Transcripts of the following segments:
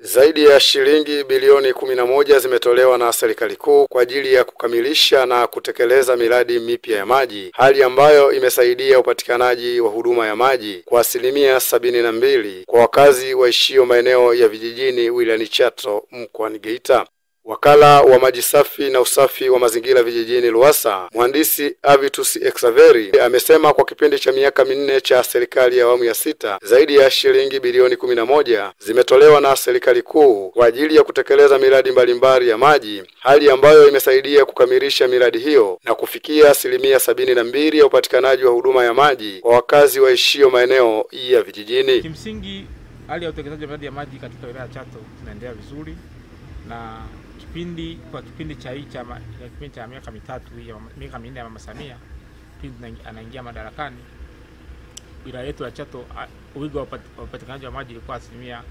Zaidi ya shilingi bilioni 11 zimetolewa na serikali kuu kwa ajili ya kukamilisha na kutekeleza miradi mipya ya maji, hali ambayo imesaidia upatikanaji wa huduma ya maji kwa 72% kwa wakazi waishio maeneo ya vijijini wilayani Chato mkoani Geita. Wakala wa maji safi na usafi wa mazingira vijijini Luwasa, Mhandisi Avitus Exaveri amesema kwa kipindi cha miaka 4 cha serikali ya awamu ya 6, zaidi ya shilingi bilioni 11 zimetolewa na serikali kuu kwa ajili ya kutekeleza miradi mbalimbali ya maji, hali ambayo imesaidia kukamilisha miradi hiyo na kufikia 72% ya upatikanaji wa huduma ya maji kwa wakazi waishio maeneo ya vijijini. Kimsingi hali ya utekelezaji wa miradi ya maji katika wilaya ya Chato inaendelea vizuri, na kwa kipindi cha miaka mitatu ya miaka 4 ya Mama Samia kipindi anaingia madarakani, wilaya yetu ya Chato uwigo wa upatikanaji wa maji ulikuwa 57%.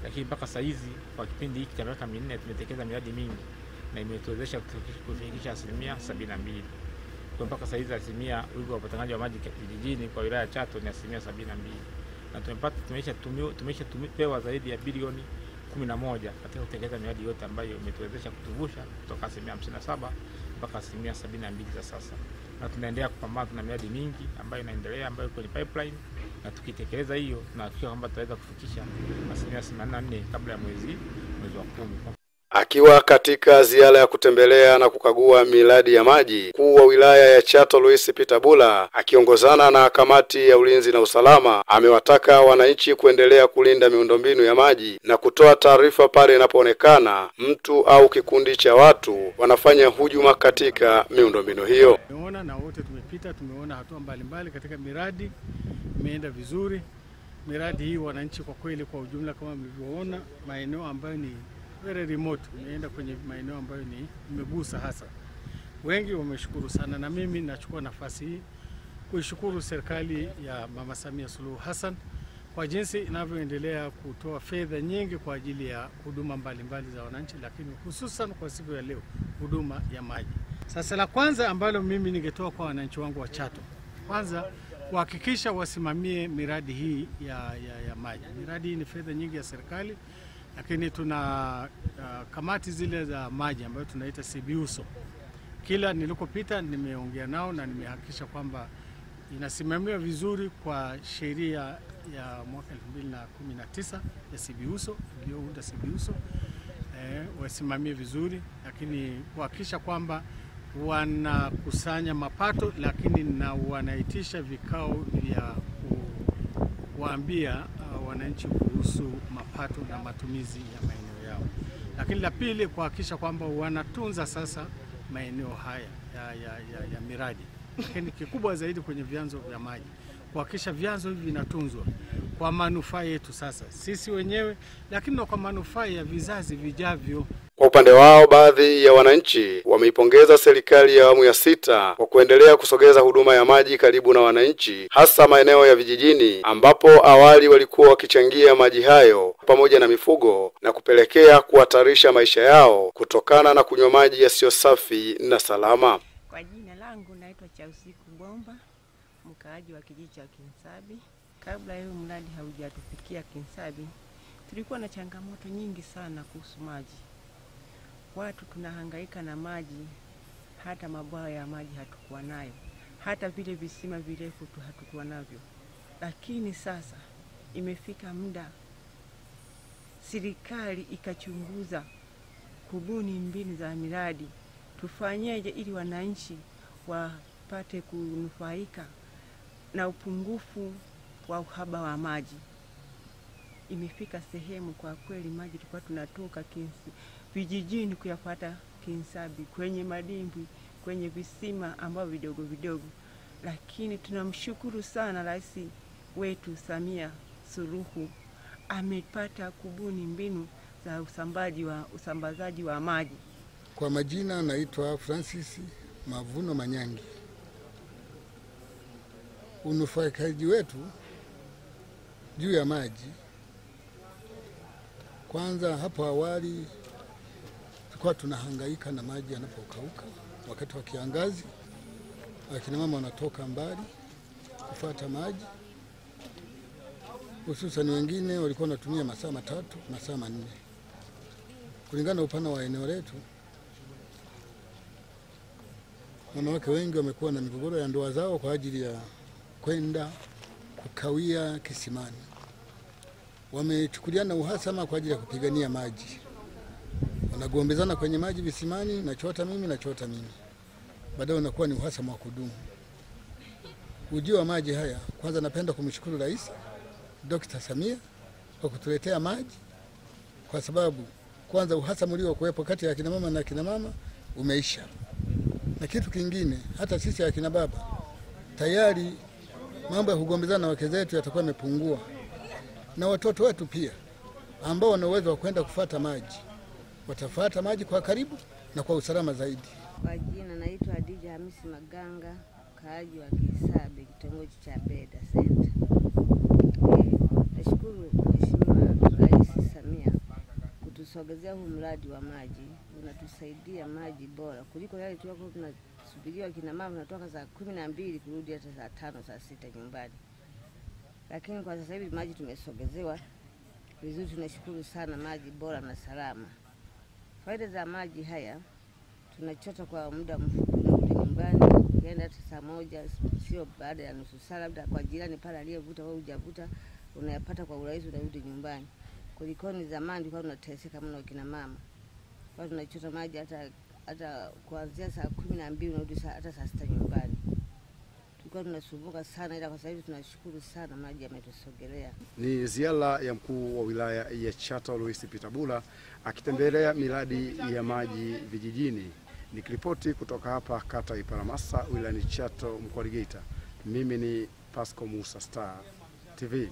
Lakini mpaka sasa hizi kwa kipindi hiki cha miaka 4 tumetekeleza miradi mingi na imetuwezesha kufikisha 72%. Kwa mpaka sasa hizi uwigo wa upatikanaji wa maji vijijini kwa wilaya ya Chato ni 72%. Na tumeshapewa zaidi ya bilioni 11 katika kutekeleza miradi yote ambayo imetuwezesha kutuvusha kutoka 57% mpaka 72% za sasa. Na tunaendelea kupambana na miradi mingi ambayo inaendelea, ambayo kwenye pipeline, na tukitekeleza hiyo tunahakikisha kwamba tutaweza kufikisha 84% kabla ya mwezi wa 10. Akiwa katika ziara ya kutembelea na kukagua miradi ya maji, mkuu wa wilaya ya Chato Luis Peter Bula akiongozana na kamati ya ulinzi na usalama amewataka wananchi kuendelea kulinda miundombinu ya maji na kutoa taarifa pale inapoonekana mtu au kikundi cha watu wanafanya hujuma katika miundombinu hiyo. Tumeona na wote tumeona hatua mbalimbali katika miradi imeenda vizuri. Miradi hii wananchi kwa kweli kwa ujumla, kama mlivyoona, maeneo ambayo ni very remote, imeenda kwenye maeneo ambayo ni imegusa hasa. Wengi wameshukuru sana, na mimi nachukua nafasi hii kuishukuru serikali ya Mama Samia Suluhu Hassan kwa jinsi inavyoendelea kutoa fedha nyingi kwa ajili ya huduma mbalimbali za wananchi, lakini hususan kwa siku ya leo huduma ya maji. Sasa la kwanza ambalo mimi ningetoa kwa wananchi wangu wa Chato, kwanza kuhakikisha wasimamie miradi hii ya maji. Miradi hii ni fedha nyingi ya serikali, lakini tuna kamati zile za maji ambayo tunaita CBUSO. Kila nilikopita nimeongea nao na nimehakikisha kwamba inasimamiwa vizuri kwa sheria ya mwaka 2019 ya CBUSO, iliyounda CBUSO, wasimamie vizuri, lakini kuhakikisha kwamba wanakusanya mapato, lakini na wanaitisha vikao vya kuwaambia wananchi kuhusu mapato na matumizi ya maeneo yao. Lakini la pili, kuhakikisha kwamba wanatunza sasa maeneo haya ya miradi. Lakini kikubwa zaidi kwenye vyanzo vya maji, kuhakikisha vyanzo hivi vinatunzwa kwa manufaa yetu sasa sisi wenyewe, lakini kwa manufaa ya vizazi vijavyo. Kwa upande wao, baadhi ya wananchi wameipongeza serikali ya awamu ya 6 kwa kuendelea kusogeza huduma ya maji karibu na wananchi, hasa maeneo ya vijijini ambapo awali walikuwa wakichangia maji hayo pamoja na mifugo na kupelekea kuhatarisha maisha yao kutokana na kunywa maji yasiyo safi na salama. Kwa jina langu naitwa Chausiku Bomba, mkaaji wa kijiji cha Kinsabi. Kabla hiyo mradi haujatufikia Kinsabi, tulikuwa na changamoto nyingi sana kuhusu maji. Watu tunahangaika na maji, hata mabwawa ya maji hatukuwa nayo, hata vile visima virefu hatukuwa navyo. Lakini sasa imefika muda serikali ikachunguza, kubuni mbinu za miradi, tufanyeje ili wananchi wapate kunufaika na upungufu wa uhaba wa maji. Imefika sehemu kwa kweli maji tulikuwa tunatoka vijijini kuyapata Kinsabi, kwenye madimbwi, kwenye visima ambao vidogo vidogo. Lakini tunamshukuru sana Rais wetu Samia Suluhu, amepata kubuni mbinu za usambazaji wa maji. Kwa majina naitwa Francis Mavuno Manyangi. Unufaikaji wetu juu ya maji, kwanza hapo awali tulikuwa tunahangaika na maji yanapokauka wakati wa kiangazi. Akina mama wanatoka mbali kufuata maji, hususan wengine walikuwa wanatumia masaa 3, masaa 4. Kulingana na upana wa eneo letu, wanawake wengi wamekuwa na migogoro ya ndoa zao kwa ajili ya kwenda kukawia kisimani. Wamechukuliana uhasama kwa ajili ya kupigania maji. Wanagombezana kwenye maji visimani, nachota mimi. Baadaye unakuwa ni uhasama wa kudumu. Ujio wa maji haya, kwanza napenda kumshukuru Rais Dr. Samia kwa kutuletea maji, kwa sababu kwanza uhasama uliokuwepo kati ya akina mama na akina mama umeisha. Na kitu kingine, hata sisi akina baba tayari mambo ya kugombezana na wake zetu yatakuwa yamepungua. Na watoto wetu pia ambao wana uwezo wa kwenda kufuata maji watafuata maji kwa karibu na kwa usalama zaidi. Kwa jina naitwa Hadija Hamisi Maganga, mkaaji wa Kisabe, kitongoji cha Beda Center. Nashukuru Mheshimiwa Rais Samia kutusogezea huu mradi wa maji. Unatusaidia maji bora kuliko yale tulikuwa tunasubiria kina mama tunatoka saa 12 kurudi hata saa 5 saa 6 nyumbani. Lakini kwa sasa hivi maji tumesogezewa vizuri, tunashukuru sana, maji bora na salama. Faida za maji haya, tunachota kwa muda mfupi na kurudi nyumbani, ukienda hata saa 1, sio baada ya nusu saa, labda kwa jirani pale aliyevuta wewe hujavuta, unayapata kwa urahisi, unarudi nyumbani. Kulikoni zamani tulikuwa tunateseka mno kina mama. Kwa tunachota maji hata kuanzia saa 12 unarudi hata saa 6 nyumbani. Tulikuwa tunasumbuka sana, ila kwa sasa hivi tunashukuru sana, maji yametusogelea. Ni ziara ya mkuu wa wilaya ya Chato Louis Pitabula akitembelea miradi ya maji vijijini. Nikiripoti kutoka hapa kata Iparamasa wilayani Chato mkoani Geita. Mimi ni Pasco Musa, Star TV.